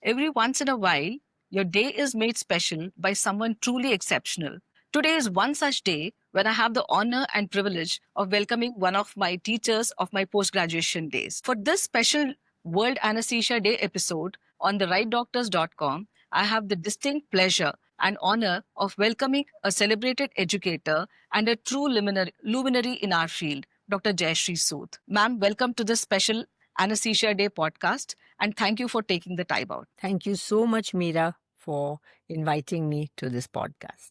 Every once in a while, your day is made special by someone truly exceptional. Today is one such day when I have the honor and privilege of welcoming one of my teachers of my post-graduation days. For this special World Anesthesia Day episode on TheRightDoctors.com, I have the distinct pleasure and honor of welcoming a celebrated educator and a true luminary in our field, Dr. Jayashree Sood. Ma'am, welcome to this special Anesthesia Day podcast, and thank you for taking the time out. Thank you so much, Meera, for inviting me to this podcast.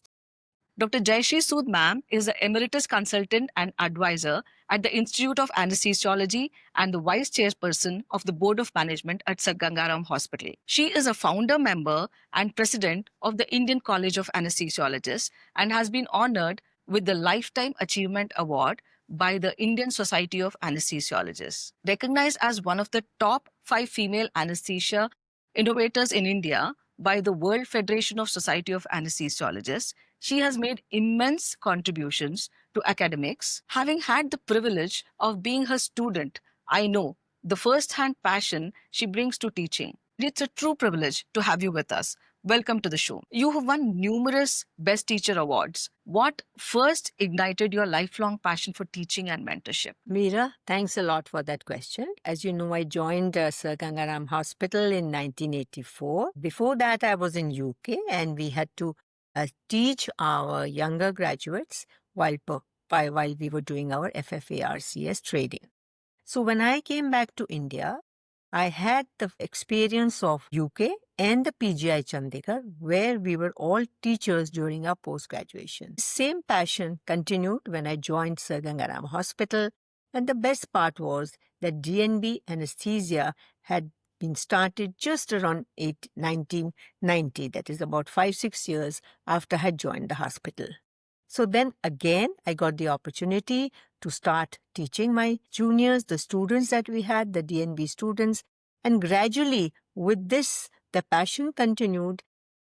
Dr. Jayashree Sood, ma'am, is the Emeritus Consultant and Advisor at the Institute of Anesthesiology and the Vice Chairperson of the Board of Management at Sir Gangaram Hospital. She is a founder member and President of the Indian College of Anesthesiologists and has been honored with the Lifetime Achievement Award by the Indian Society of Anesthesiologists. Recognized as one of the top 5 female anesthesia innovators in India by the World Federation of Society of Anesthesiologists, she has made immense contributions to academics. Having had the privilege of being her student, I know the first-hand passion she brings to teaching. It's a true privilege to have you with us. Welcome to the show. You have won numerous Best Teacher Awards. What first ignited your lifelong passion for teaching and mentorship? Meera, thanks a lot for that question. As you know, I joined Sir Gangaram Hospital in 1984. Before that, I was in UK and we had to teach our younger graduates while we were doing our FFARCS training. So when I came back to India, I had the experience of UK and the PGI Chandigarh, where we were all teachers during our post-graduation. Same passion continued when I joined Sir Gangaram Hospital, and the best part was that DNB anesthesia had been started just around 1990, that is about 5-6 years after I had joined the hospital. So then again, I got the opportunity to start teaching my juniors, the students that we had, the DNB students, and gradually with this, the passion continued.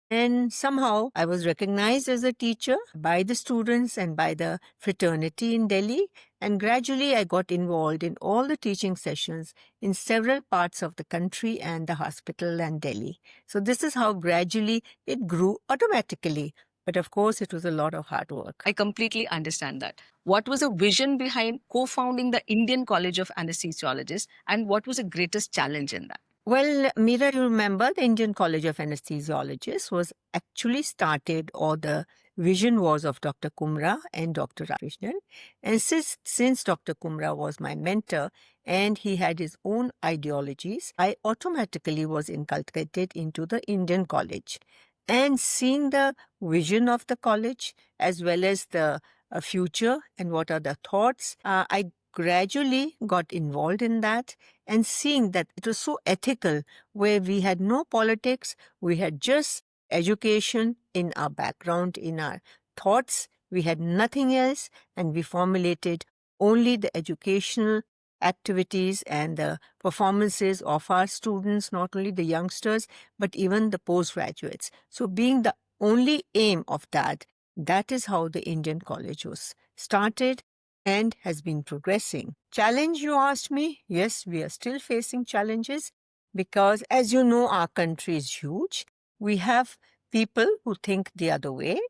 And somehow I was recognized as a teacher by the students and by the fraternity in Delhi. And gradually I got involved in all the teaching sessions in several parts of the country and the hospital and Delhi. So this is how gradually it grew automatically. But of course, it was a lot of hard work. I completely understand that. What was the vision behind co-founding the Indian College of Anesthesiologists, and what was the greatest challenge in that? Well, Meera, you remember the Indian College of Anesthesiologists was actually started, or the vision was of Dr. Kumra and Dr. Krishnan. And since Dr. Kumra was my mentor and he had his own ideologies, I automatically was inculcated into the Indian College. And seeing the vision of the college as well as the future and what are the thoughts, I gradually got involved in that, and seeing that it was so ethical, where we had no politics, we had just education in our background, in our thoughts, we had nothing else, and we formulated only the educational activities and the performances of our students, not only the youngsters, but even the postgraduates. So being the only aim of that, that is how the Indian College was started and has been progressing. Challenge, you asked me? Yes, we are still facing challenges because, as you know, our country is huge. We have people who think the other way.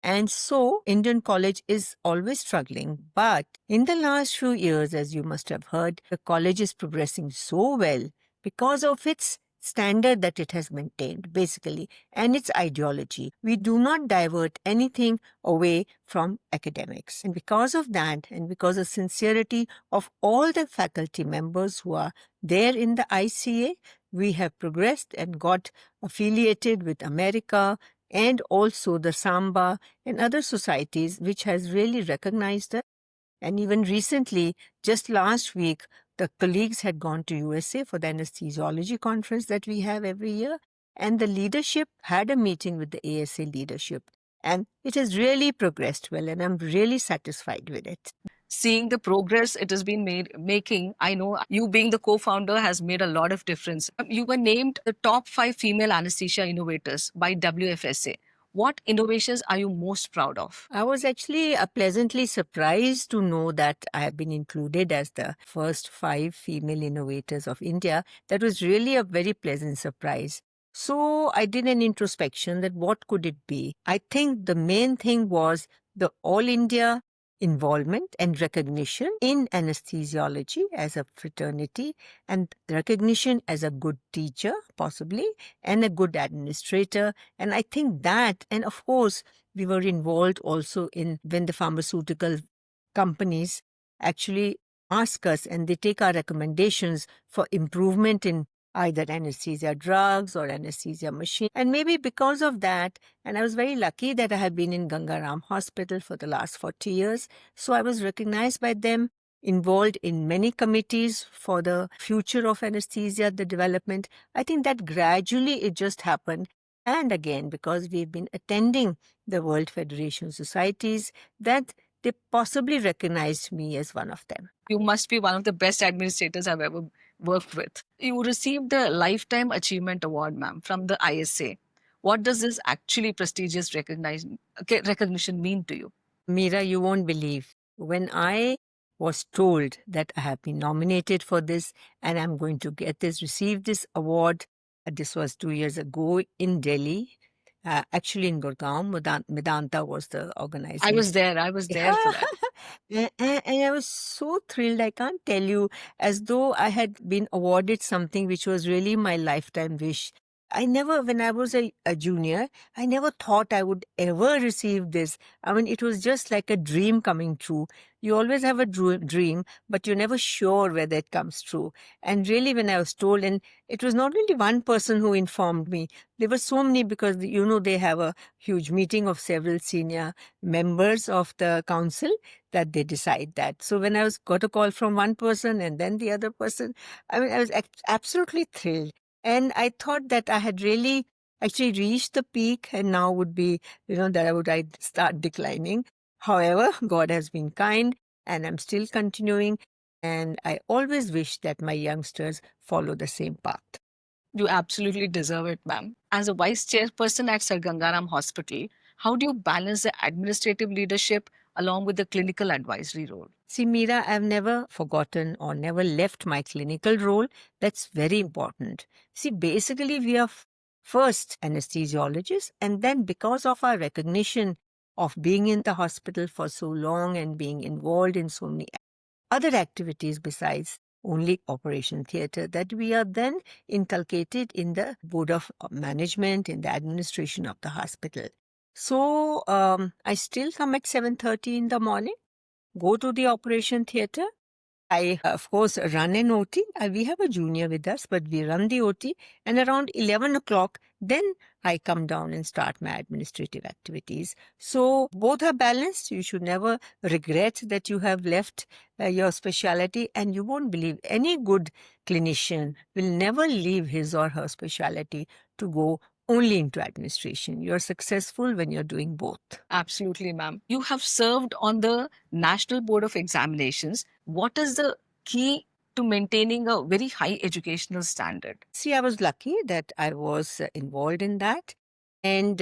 And so Indian College is always struggling. But in the last few years, as you must have heard, the college is progressing so well because of its standard that it has maintained, basically, and its ideology. We do not divert anything away from academics. And because of that, and because of sincerity of all the faculty members who are there in the ICA, we have progressed and got affiliated with America and also the Samba and other societies which has really recognized us. And even recently, just last week, the colleagues had gone to USA for the anesthesiology conference that we have every year. And the leadership had a meeting with the ASA leadership. And it has really progressed well, and I'm really satisfied with it. Seeing the progress it has been making, I know you being the co-founder has made a lot of difference. You were named the top 5 female anesthesia innovators by WFSA. What innovations are you most proud of? I was actually pleasantly surprised to know that I have been included as the first 5 female innovators of India. That was really a very pleasant surprise. So I did an introspection that what could it be? I think the main thing was the all India involvement and recognition in anesthesiology as a fraternity, and recognition as a good teacher, possibly, and a good administrator. And I think that, and of course, we were involved also in when the pharmaceutical companies actually ask us and they take our recommendations for improvement in either anesthesia drugs or anesthesia machine. And maybe because of that, and I was very lucky that I have been in Gangaram Hospital for the last 40 years. So I was recognized by them, involved in many committees for the future of anesthesia, the development. I think that gradually it just happened. And again, because we've been attending the World Federation Societies, that they possibly recognized me as one of them. You must be one of the best administrators I've ever worked with. You received the Lifetime Achievement Award, ma'am, from the ISA. What does this actually prestigious recognition mean to you? Meera, you won't believe. When I was told that I have been nominated for this and I'm going to receive this award, this was 2 years ago in Delhi, actually in Gurgaon. Medanta was the organizing. I was there for that. And I was so thrilled, I can't tell you, as though I had been awarded something which was really my lifetime wish. I never, when I was a junior, I never thought I would ever receive this. I mean, it was just like a dream coming true. You always have a dream, but you're never sure whether it comes true. And really, when I was told, and it was not only one person who informed me, there were so many because, they have a huge meeting of several senior members of the council that they decide that. So when I got a call from one person and then the other person, I mean, I was absolutely thrilled. And I thought that I had really actually reached the peak and now would be, that I'd start declining. However, God has been kind and I'm still continuing. And I always wish that my youngsters follow the same path. You absolutely deserve it, ma'am. As a vice chairperson at Sir Gangaram Hospital, how do you balance the administrative leadership along with the clinical advisory role? See, Meera, I've never forgotten or never left my clinical role. That's very important. See, basically, we are first anesthesiologists, and then because of our recognition of being in the hospital for so long and being involved in so many other activities besides only operation theatre, that we are then inculcated in the board of management, in the administration of the hospital. So I still come at 7:30 in the morning, go to the operation theatre. I, of course, run an OT. We have a junior with us, but we run the OT. And around 11 o'clock, then I come down and start my administrative activities. So both are balanced. You should never regret that you have left your specialty. And you won't believe any good clinician will never leave his or her specialty to go only into administration. You're successful when you're doing both. Absolutely, ma'am. You have served on the National Board of Examinations. What is the key to maintaining a very high educational standard? See, I was lucky that I was involved in that. And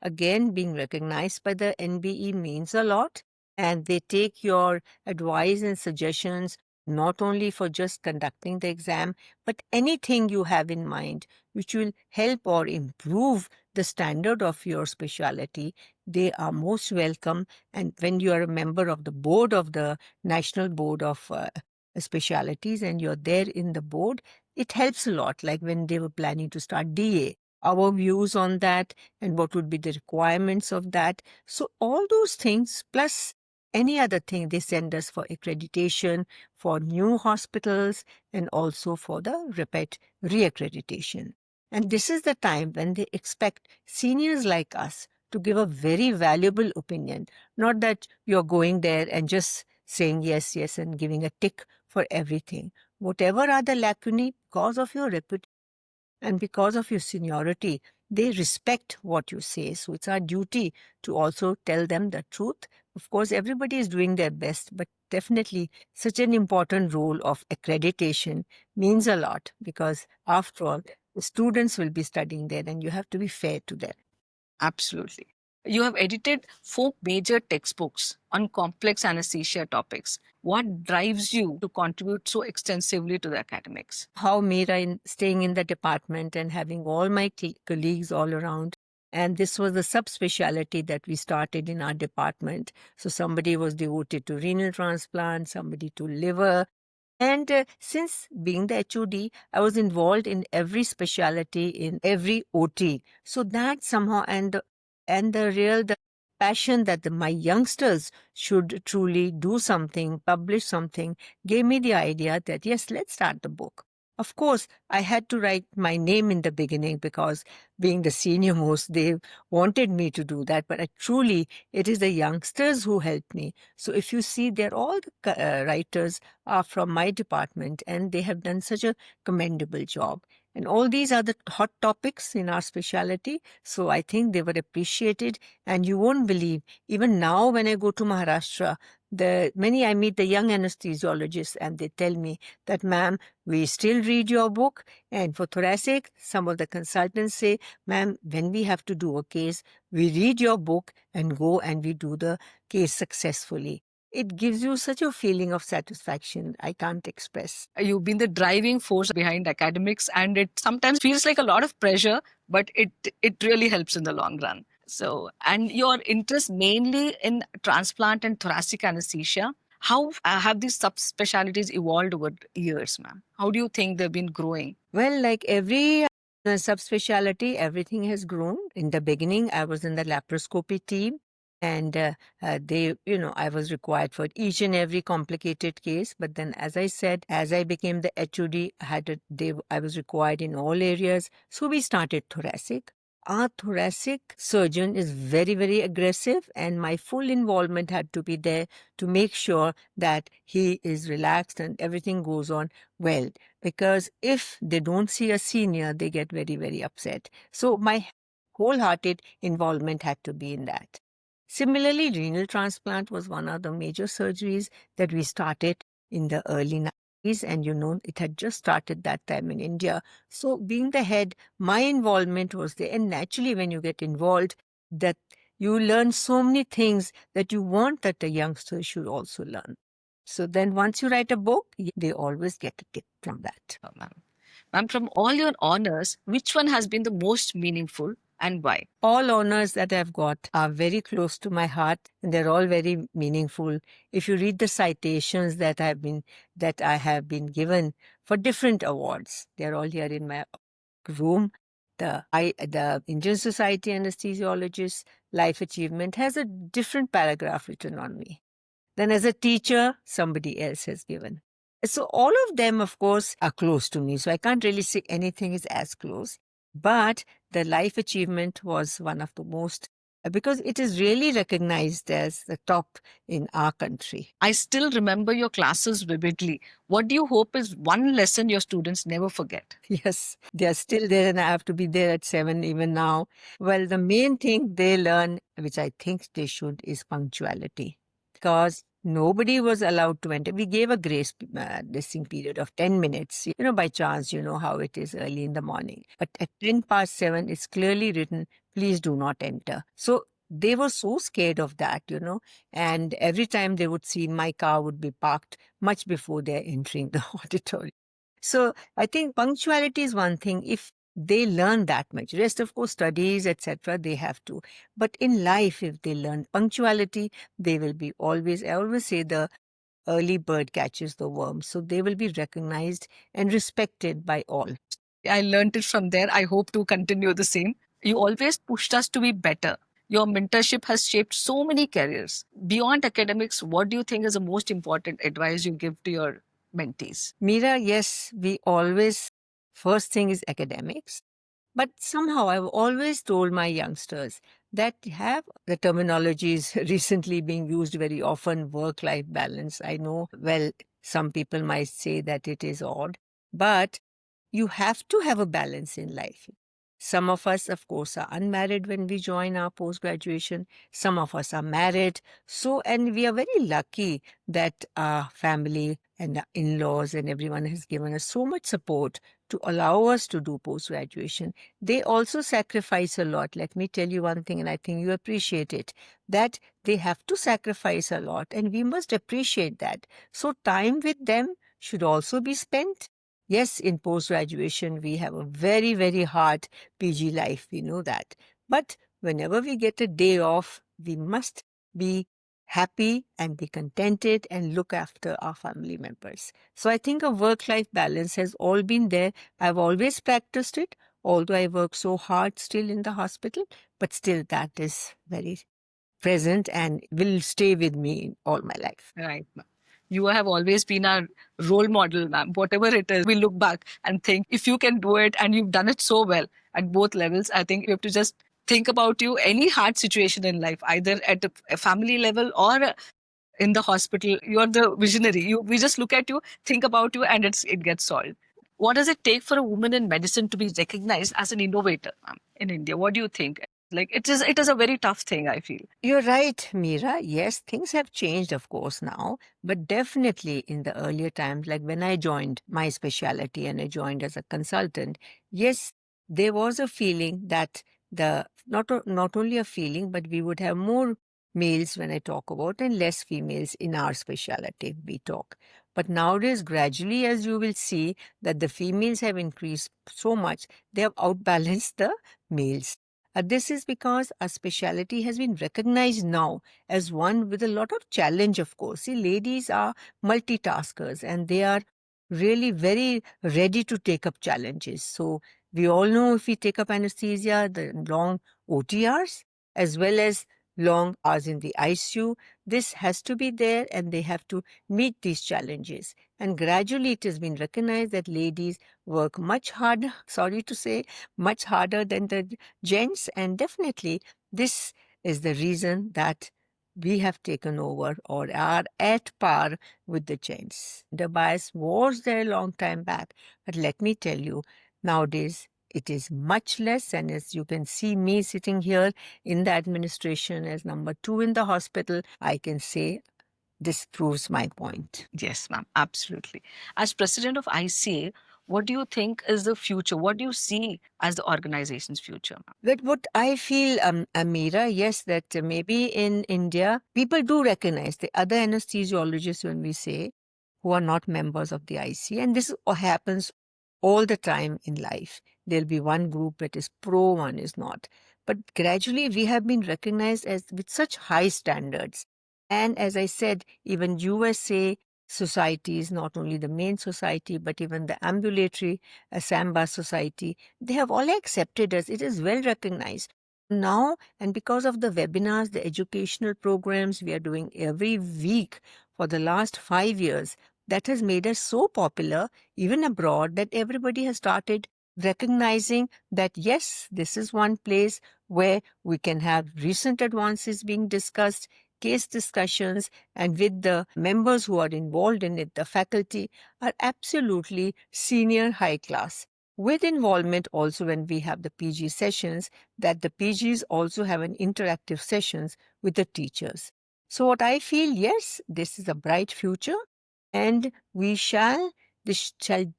again, being recognized by the NBE means a lot. And they take your advice and suggestions not only for just conducting the exam, but anything you have in mind which will help or improve the standard of your specialty. They are most welcome. And when you are a member of the board of the National Board of Specialities and you're there in the board, it helps a lot. Like when they were planning to start DA, our views on that and what would be the requirements of that. So all those things, plus any other thing they send us for accreditation, for new hospitals, and also for the re-accreditation. And this is the time when they expect seniors like us to give a very valuable opinion, not that you're going there and just saying yes, yes, and giving a tick for everything. Whatever are the lacunae, because of your reputation and because of your seniority, they respect what you say. So it's our duty to also tell them the truth. Of course, everybody is doing their best, but definitely such an important role of accreditation means a lot because after all, the students will be studying there and you have to be fair to them. Absolutely. You have edited 4 major textbooks on complex anesthesia topics. What drives you to contribute so extensively to the academics? How Meera, staying in the department and having all my colleagues all around. And this was the subspecialty that we started in our department. So somebody was devoted to renal transplant, somebody to liver. And since being the HOD, I was involved in every specialty, in every OT. So that somehow, the passion that my youngsters should truly do something, publish something, gave me the idea that, yes, let's start the book. Of course, I had to write my name in the beginning because being the senior most, they wanted me to do that. But truly, it is the youngsters who helped me. So if you see, they're all the writers are from my department, and they have done such a commendable job. And all these are the hot topics in our specialty. So I think they were appreciated. And you won't believe, even now when I go to Maharashtra, I meet the young anesthesiologists, and they tell me that, ma'am, we still read your book. And for thoracic, some of the consultants say, ma'am, when we have to do a case, we read your book and go and we do the case successfully. It gives you such a feeling of satisfaction I can't express. You've been the driving force behind academics, and it sometimes feels like a lot of pressure, but it really helps in the long run. So, and your interest mainly in transplant and thoracic anesthesia. How have these subspecialties evolved over years, ma'am? How do you think they've been growing? Well, like every subspecialty, everything has grown. In the beginning, I was in the laparoscopy team, and I was required for each and every complicated case. But then, as I said, as I became the HOD, I was required in all areas. So we started thoracic. Our thoracic surgeon is very, very aggressive, and my full involvement had to be there to make sure that he is relaxed and everything goes on well. Because if they don't see a senior, they get very, very upset. So my wholehearted involvement had to be in that. Similarly, renal transplant was one of the major surgeries that we started in the early 90s, and it had just started that time in India. So being the head, my involvement was there. And naturally, when you get involved, that you learn so many things that you want that the youngsters should also learn. So then once you write a book, they always get a kick from that. Oh, ma'am. Ma'am, from all your honors, which one has been the most meaningful and why? All honors that I've got are very close to my heart, and they're all very meaningful. If you read the citations that I have been given for different awards, they're all here in my room. The Indian Society of Anesthesiologists Life Achievement has a different paragraph written on me. Then as a teacher, somebody else has given. So all of them, of course, are close to me. So I can't really say anything is as close. But the life achievement was one of the most, because it is really recognized as the top in our country. I still remember your classes vividly. What do you hope is one lesson your students never forget? Yes, they are still there, and I have to be there at 7 even now. Well, the main thing they learn, which I think they should, is punctuality. Because nobody was allowed to enter. We gave a grace listening period of 10 minutes. By chance, you know how it is early in the morning. But at 10 past 7, it's clearly written, please do not enter. So they were so scared of that, and every time they would see, my car would be parked much before they're entering the auditorium. So I think punctuality is one thing. If they learn that much, rest of course studies, etc., they have to. But in life, if they learn punctuality, they will be always, I always say, the early bird catches the worm. So they will be recognized and respected by all. I learned it from there. I hope to continue the same. You always pushed us to be better. Your mentorship has shaped so many careers. Beyond academics, what do you think is the most important advice you give to your mentees? Meera, yes, we always, first thing is academics. But somehow I've always told my youngsters that have the terminologies recently being used very often, work-life balance. I know, well, some people might say that it is odd, but you have to have a balance in life. Some of us, of course, are unmarried when we join our post-graduation. Some of us are married. And we are very lucky that our family and the in-laws and everyone has given us so much support to allow us to do post-graduation. They also sacrifice a lot. Let me tell you one thing, and I think you appreciate it, that they have to sacrifice a lot, and we must appreciate that. So time with them should also be spent. Yes, in post-graduation, we have a very, very hard PG life. We know that. But whenever we get a day off, we must be happy and be contented and look after our family members. So I think a work-life balance has all been there. I've always practiced it, although I work so hard still in the hospital, but still that is very present and will stay with me all my life. Right, ma'am. You have always been our role model, ma'am. Whatever it is, we look back and think if you can do it and you've done it so well at both levels, I think you have to just think about you any hard situation in life, either at a family level or in the hospital. You're the visionary. We just look at you, think about you, and it gets solved. What does it take for a woman in medicine to be recognized as an innovator, ma'am, in India? What do you think? Like it is a very tough thing, I feel. You're right, Meera. Yes, things have changed, of course, now, but definitely in the earlier times, like when I joined my specialty and I joined as a consultant, yes, there was a feeling that not only a feeling, but we would have more males when I talk about and less females in our specialty we talk. But nowadays, gradually, as you will see, that the females have increased so much, they have outbalanced the males. This is because our specialty has been recognized now as one with a lot of challenge, of course. See, ladies are multitaskers and they are really very ready to take up challenges. So we all know if we take up anesthesia, the long OTRs as well as long hours in the ICU, this has to be there and they have to meet these challenges. And gradually it has been recognized that ladies work much harder, sorry to say, much harder than the gents, and definitely this is the reason that we have taken over or are at par with the gents. The bias was there a long time back, but let me tell you, nowadays it is much less, and as you can see me sitting here in the administration as number 2 in the hospital, I can say this proves my point. Yes, ma'am, absolutely. As president of ICA, what do you think is the future? What do you see as the organization's future, ma'am? But what I feel, Meera, yes, that maybe in India, people do recognize the other anesthesiologists when we say who are not members of the IC. And this happens all the time in life. There'll be one group that is pro, one is not. But gradually we have been recognized as with such high standards. And as I said, even USA societies, not only the main society, but even the ambulatory Samba society, they have all accepted us. It is well recognized. Now, and because of the webinars, the educational programs we are doing every week for the last 5 years, that has made us so popular, even abroad, that everybody has started recognizing that, yes, this is one place where we can have recent advances being discussed, case discussions, and with the members who are involved in it, the faculty are absolutely senior high class. With involvement also when we have the PG sessions, that the PGs also have an interactive sessions with the teachers. So what I feel, yes, this is a bright future and this shall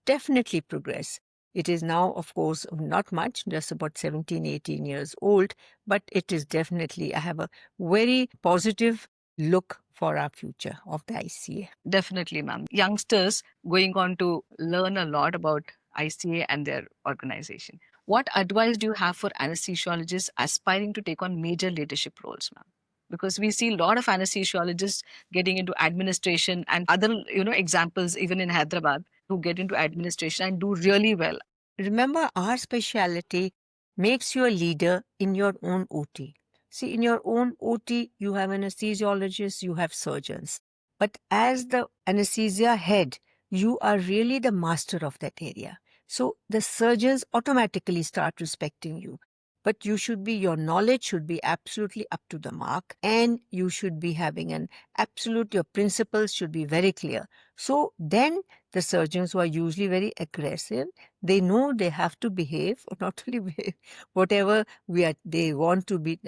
definitely progress. It is now, of course, not much, just about 17, 18 years old, but it is definitely, I have a very positive look for our future of the ICA. Definitely, ma'am. Youngsters going on to learn a lot about ICA and their organization. What advice do you have for anesthesiologists aspiring to take on major leadership roles, ma'am? Because we see a lot of anesthesiologists getting into administration and other, examples even in Hyderabad who get into administration and do really well. Remember, our specialty makes you a leader in your own OT. See, in your own OT, you have anesthesiologists, you have surgeons. But as the anesthesia head, you are really the master of that area. So the surgeons automatically start respecting you. But your knowledge should be absolutely up to the mark, and you should be having your principles should be very clear. So then the surgeons who are usually very aggressive, they know they have to behave, or not only behave, whatever they want to be,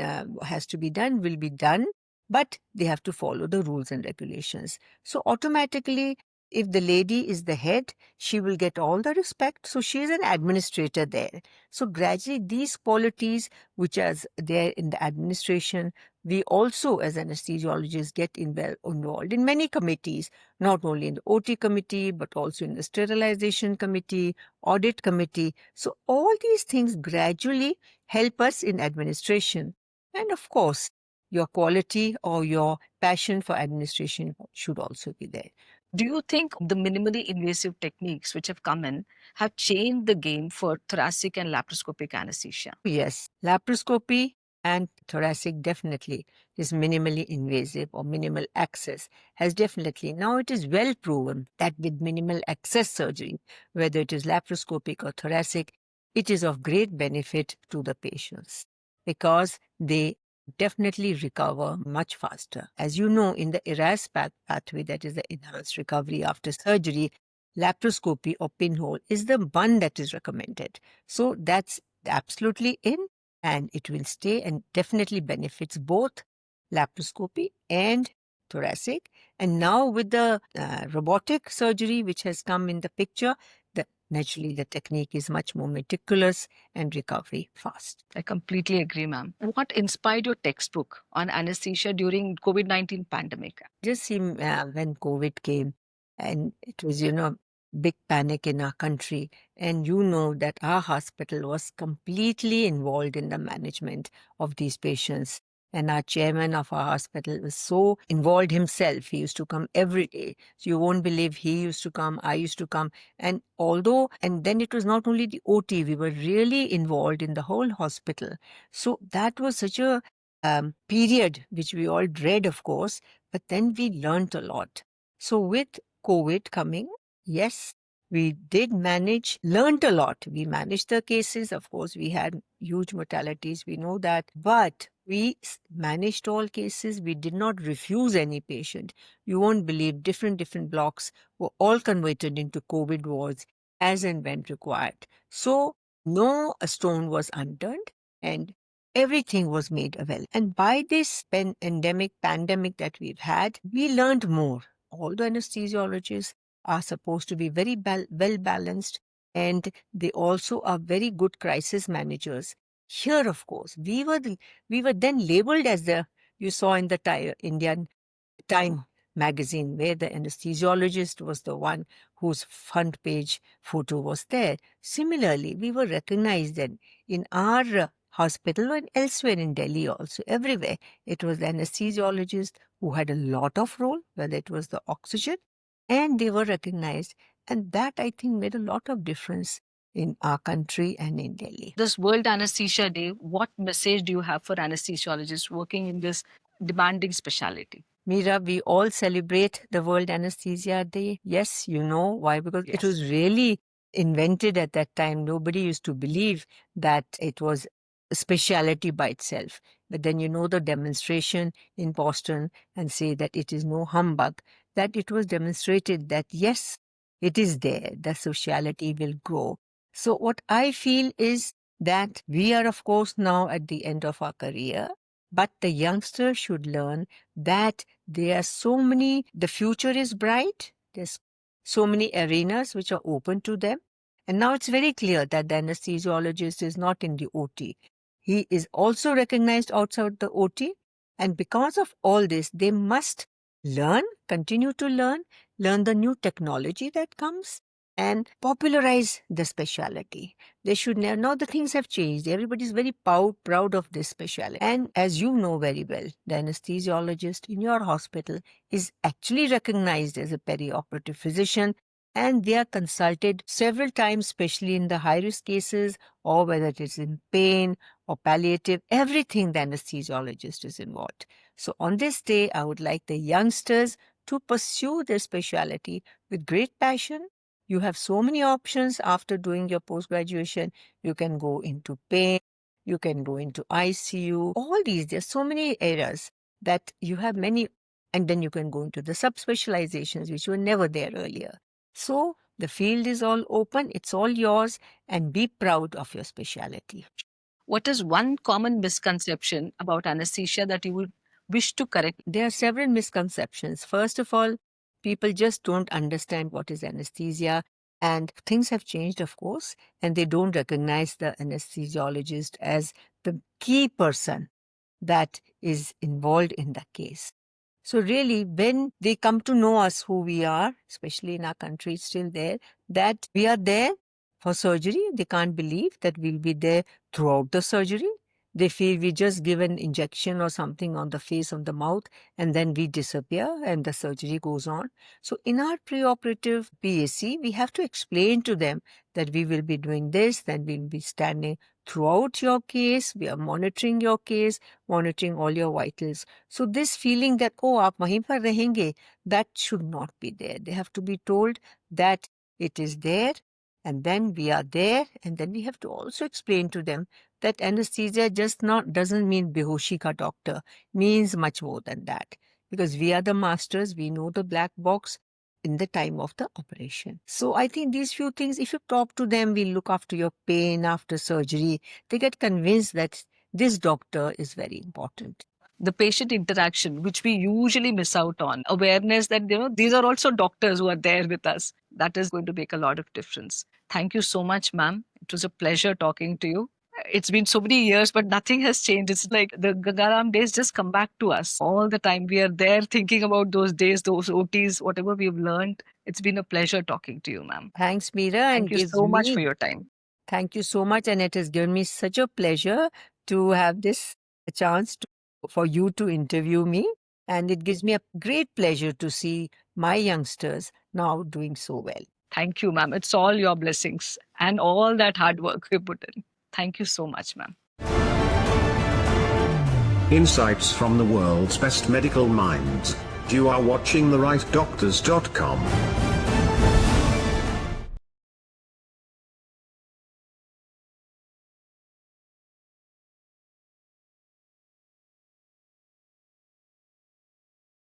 has to be done will be done, but they have to follow the rules and regulations. So automatically, if the lady is the head, she will get all the respect. So she is an administrator there. So gradually these qualities which are there in the administration, we also as anesthesiologists get involved in many committees, not only in the OT committee, but also in the sterilization committee, audit committee. So all these things gradually help us in administration. And of course, your quality or your passion for administration should also be there. Do you think the minimally invasive techniques which have come in have changed the game for thoracic and laparoscopic anesthesia? Yes, laparoscopy and thoracic definitely is minimally invasive or minimal access has definitely. Now it is well proven that with minimal access surgery, whether it is laparoscopic or thoracic, it is of great benefit to the patients because they definitely recover much faster. As you know, in the ERAS pathway, that is the enhanced recovery after surgery, laparoscopy or pinhole is the one that is recommended. So that's absolutely in, and it will stay and definitely benefits both laparoscopy and thoracic. And now with the robotic surgery which has come in the picture, naturally the technique is much more meticulous and recovery fast. I completely agree, ma'am. What inspired your textbook on anesthesia during COVID-19 pandemic? Just see when COVID came, and it was, big panic in our country. And you know that our hospital was completely involved in the management of these patients. And our chairman of our hospital was so involved himself. He used to come every day. So you won't believe he used to come, I used to come. And then it was not only the OT, we were really involved in the whole hospital. So that was such a period which we all dread, of course, but then we learned a lot. So with COVID coming, yes, we did learned a lot. We managed the cases. Of course, we had huge mortalities. We know that. But we managed all cases. We did not refuse any patient. You won't believe different blocks were all converted into COVID wards as and when required. So no stone was unturned and everything was made available. And by this pandemic that we've had, we learned more. All the anesthesiologists are supposed to be very well balanced, and they also are very good crisis managers. Here, of course, we were then labeled as you saw in the Indian Time magazine, where the anesthesiologist was the one whose front page photo was there. Similarly, we were recognized then in our hospital and elsewhere in Delhi also, everywhere. It was the anesthesiologist who had a lot of role, whether it was the oxygen, and they were recognized. And that, I think, made a lot of difference in our country and in Delhi. This World Anesthesia Day, what message do you have for anesthesiologists working in this demanding specialty? Meera, we all celebrate the World Anesthesia Day. Yes, you know why? Because it was really invented at that time. Nobody used to believe that it was a specialty by itself. But then you know the demonstration in Boston and say that it is no humbug, that it was demonstrated that yes, it is there. The sociality will grow. So what I feel is that we are, of course, now at the end of our career, but the youngsters should learn that there are the future is bright. There's so many arenas which are open to them. And now it's very clear that the anesthesiologist is not in the OT. He is also recognized outside the OT. And because of all this, they must continue to learn the new technology that comes and popularize the specialty. They should now the things have changed. Everybody is very proud of this specialty. And as you know very well, the anesthesiologist in your hospital is actually recognized as a perioperative physician, and they are consulted several times, especially in the high-risk cases, or whether it is in pain or palliative, everything the anesthesiologist is involved. So on this day, I would like the youngsters to pursue their specialty with great passion. You have so many options after doing your post-graduation. You can go into pain, you can go into ICU, all these. There's so many areas that you have many, and then you can go into the subspecializations, which were never there earlier. So the field is all open, it's all yours, and be proud of your specialty. What is one common misconception about anesthesia that you would wish to correct? There are several misconceptions. First of all, People just don't understand what is anesthesia. And things have changed, of course, and they don't recognize the anesthesiologist as the key person that is involved in the case. So really, when they come to know us who we are, especially in our country, it's still there, that we are there for surgery. They can't believe that we'll be there throughout the surgery. They feel we just give an injection or something on the face, on the mouth, and then we disappear and the surgery goes on. So in our preoperative PAC, we have to explain to them that we will be doing this, then we'll be standing throughout your case, we are monitoring your case, monitoring all your vitals. So this feeling that, oh, aap wahin par rahenge, that should not be there. They have to be told that it is there, and then we are there, and then we have to also explain to them that anesthesia just not doesn't mean behoshi ka doctor, means much more than that. Because we are the masters, we know the black box in the time of the operation. So I think these few things, if you talk to them, we'll look after your pain after surgery, they get convinced that this doctor is very important. The patient interaction, which we usually miss out on, awareness that, these are also doctors who are there with us. That is going to make a lot of difference. Thank you so much, ma'am. It was a pleasure talking to you. It's been so many years, but nothing has changed. It's like the Gangaram days just come back to us all the time. We are there thinking about those days, those OTs, whatever we've learned. It's been a pleasure talking to you, ma'am. Thanks, Meera, and Thank you gives so much me for your time. Thank you so much, and it has given me such a pleasure to have this chance for you to interview me. And it gives me a great pleasure to see my youngsters now doing so well. Thank you, ma'am. It's all your blessings and all that hard work you put in. Thank you so much, ma'am. Insights from the world's best medical minds. You are watching TheRightDoctors.com.